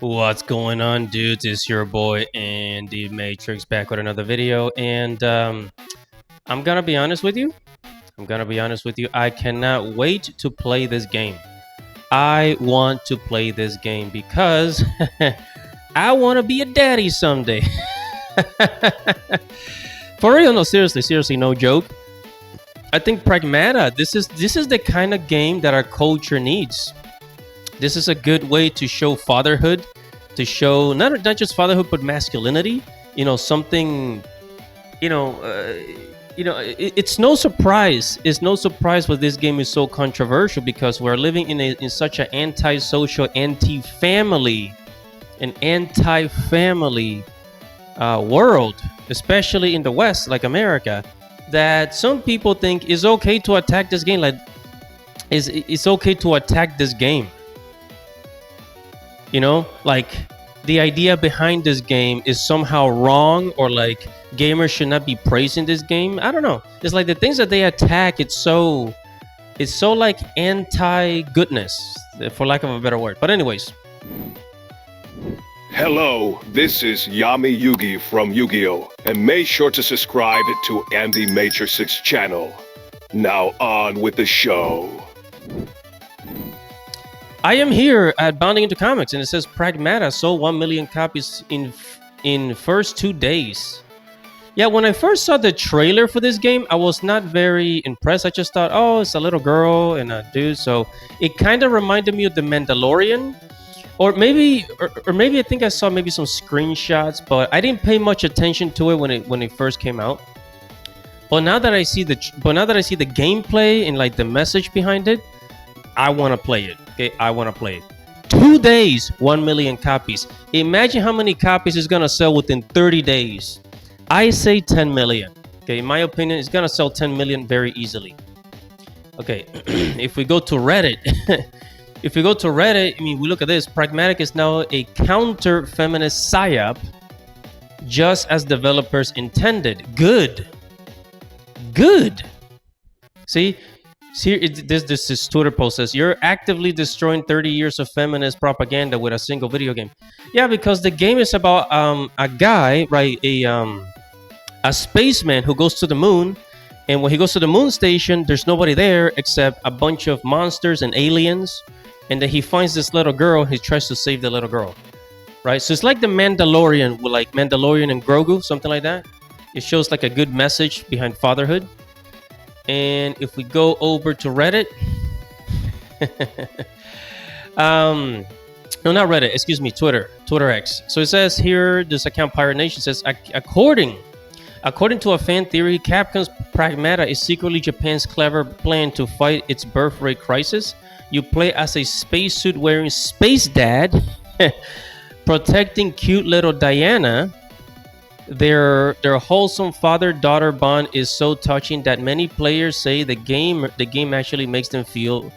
What's going on, dudes? It's your boy Andy Matrix back with another video, and I'm gonna be honest with you. I cannot wait to play this game. I want to play this game because I want to be a daddy someday. For real, no, seriously, no joke. I think Pragmata. This is the kind of game that our culture needs. This is a good way to show fatherhood, to show not just fatherhood but masculinity. Something. You know, uh, it's no surprise. It's no surprise why this game is so controversial because we're living in such an anti-social, an anti-family world, especially in the West, like America, that some people think is okay to attack this game. Like, it's okay to attack this game. Like the idea behind this game is somehow wrong, or like gamers should not be praising this game. I don't know. It's like the things that they attack. It's so like anti-goodness, for lack of a better word. But anyways, Hello, this is Yami Yugi from Yu-Gi-Oh! And make sure to subscribe to Andy Matrix's channel. Now on with the show. I am here at Bounding into Comics, and it says Pragmata sold 1 million copies in first 2 days. Yeah, when I first saw the trailer for this game, I was not very impressed. I just thought, oh, it's a little girl and a dude. So it kind of reminded me of The Mandalorian. Or maybe I think I saw maybe some screenshots, but I didn't pay much attention to it when it first came out. But now that I see the gameplay and like the message behind it, I want to play it. Okay, I want to play it. 2 days, 1 million copies. Imagine how many copies it's gonna sell within 30 days. I say 10 million. Okay, in my opinion, it's gonna sell 10 million very easily. Okay, if we go to Reddit, I mean, we look at this. Pragmatic is now a counter-feminist psyop, just as developers intended. Good. See, this Twitter post says you're actively destroying 30 years of feminist propaganda with a single video game. Yeah, because the game is about a guy, right? A spaceman who goes to the moon, and when he goes to the moon station, there's nobody there except a bunch of monsters and aliens. And then he finds this little girl. He tries to save the little girl, right? So it's like the Mandalorian, with like Mandalorian and Grogu, something like that. It shows like a good message behind fatherhood. And if we go over to Reddit, no, not Reddit, excuse me, Twitter X. So it says here, this account Pirate Nation says, according to a fan theory, Capcom's Pragmata is secretly Japan's clever plan to fight its birthrate crisis. You play as a spacesuit wearing space dad, protecting cute little Diana. Their wholesome father-daughter bond is so touching that many players say the game actually makes them feel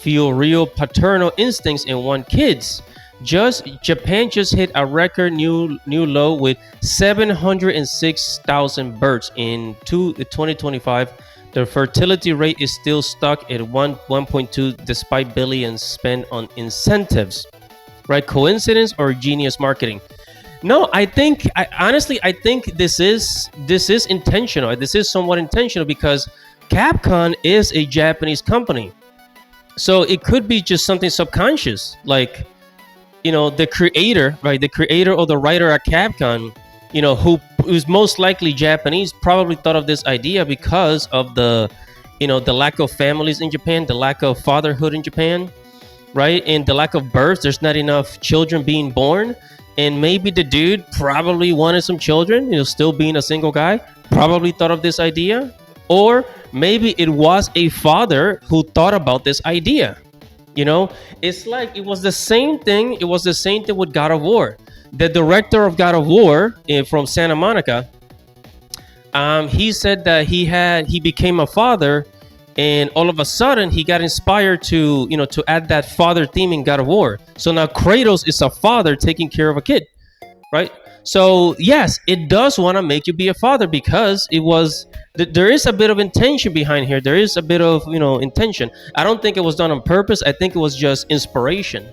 real paternal instincts and want kids. Japan just hit a record new low with 706,000 births in 2025. The fertility rate is still stuck at 1.2 despite billions spent on incentives. Right? Coincidence or genius marketing? No, honestly think this is intentional. This is somewhat intentional because Capcom is a Japanese company. So it could be just something subconscious, like, the creator, right? The creator or the writer at Capcom, who's most likely Japanese, probably thought of this idea because of the lack of families in Japan, the lack of fatherhood in Japan, right? And the lack of births. There's not enough children being born. And maybe the dude probably wanted some children, still being a single guy, probably thought of this idea. Or maybe it was a father who thought about this idea. It's like it was the same thing. It was the same thing with God of War. The director of God of War from Santa Monica, he said that he became a father, and all of a sudden he got inspired to add that father theme in God of War. So now Kratos is a father taking care of a kid, right? So yes, it does want to make you be a father because there is a bit of intention behind here. There is a bit of intention. I don't think it was done on purpose. I think it was just inspiration.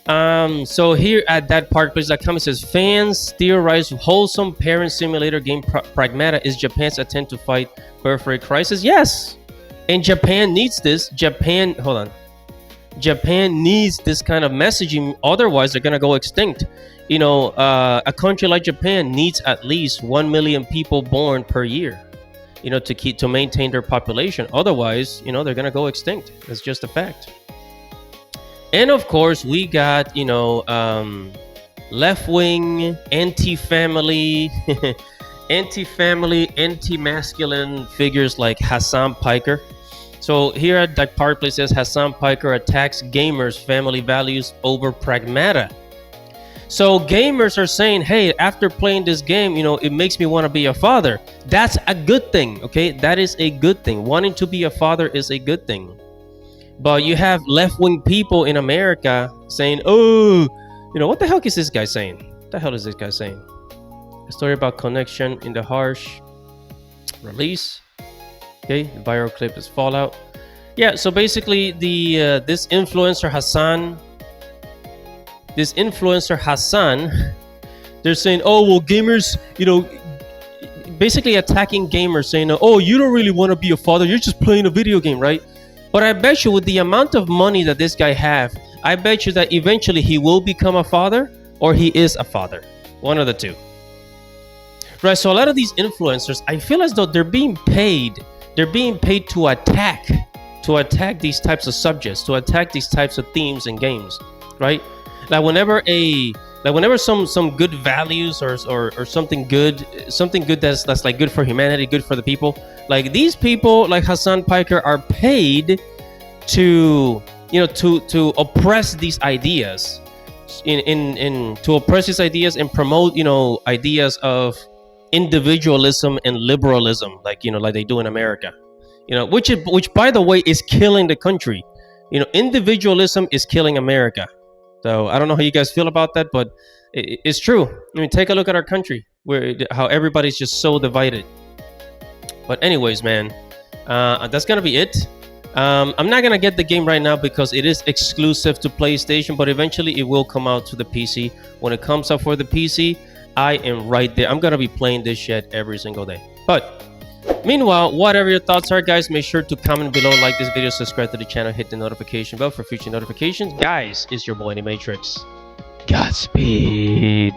So here at that part, please.com, it says fans theorize wholesome parent simulator game Pragmata is Japan's attempt to fight birthrate crisis. Yes, and Japan needs this. Japan needs this kind of messaging. Otherwise, they're gonna go extinct. A country like Japan needs at least 1 million people born per year. To maintain their population. Otherwise, they're gonna go extinct. That's just a fact. And of course, we got left-wing, anti-family, anti-masculine figures like Hassan Piker. So here at that part place says Hassan Piker attacks gamers' family values over Pragmata. So gamers are saying, hey, after playing this game, it makes me want to be a father. That's a good thing, okay? That is a good thing. Wanting to be a father is a good thing. But you have left-wing people in America saying, oh, what the hell is this guy saying? What the hell is this guy saying? A story about connection in the harsh release. Okay, the viral clip is Fallout. Yeah, so basically this influencer Hassan, they're saying, oh, well, gamers, basically attacking gamers, saying, oh, you don't really want to be a father, you're just playing a video game, right? But I bet you with the amount of money that this guy have, I bet you that eventually he will become a father or he is a father. One of the two. Right, so a lot of these influencers, I feel as though they're being paid. They're being paid to attack these types of subjects, to attack these types of themes in games, right? Like whenever some good values or something good that's like good for humanity, good for the people, like these people like Hassan Piker are paid to to oppress these ideas, to oppress these ideas and promote ideas of individualism and liberalism, like they do in America, which by the way is killing the country. Individualism is killing America. So I don't know how you guys feel about that, but it's true. I mean, take a look at our country, how everybody's just so divided. But anyways, man, that's gonna be it. I'm not gonna get the game right now because it is exclusive to PlayStation, but eventually it will come out to the PC. When it comes out for the PC, I am right there. I'm gonna be playing this shit every single day. But meanwhile, whatever your thoughts are, guys, make sure to comment below, like this video, subscribe to the channel, hit the notification bell for future notifications. Guys, it's your boy Animatrix. Godspeed.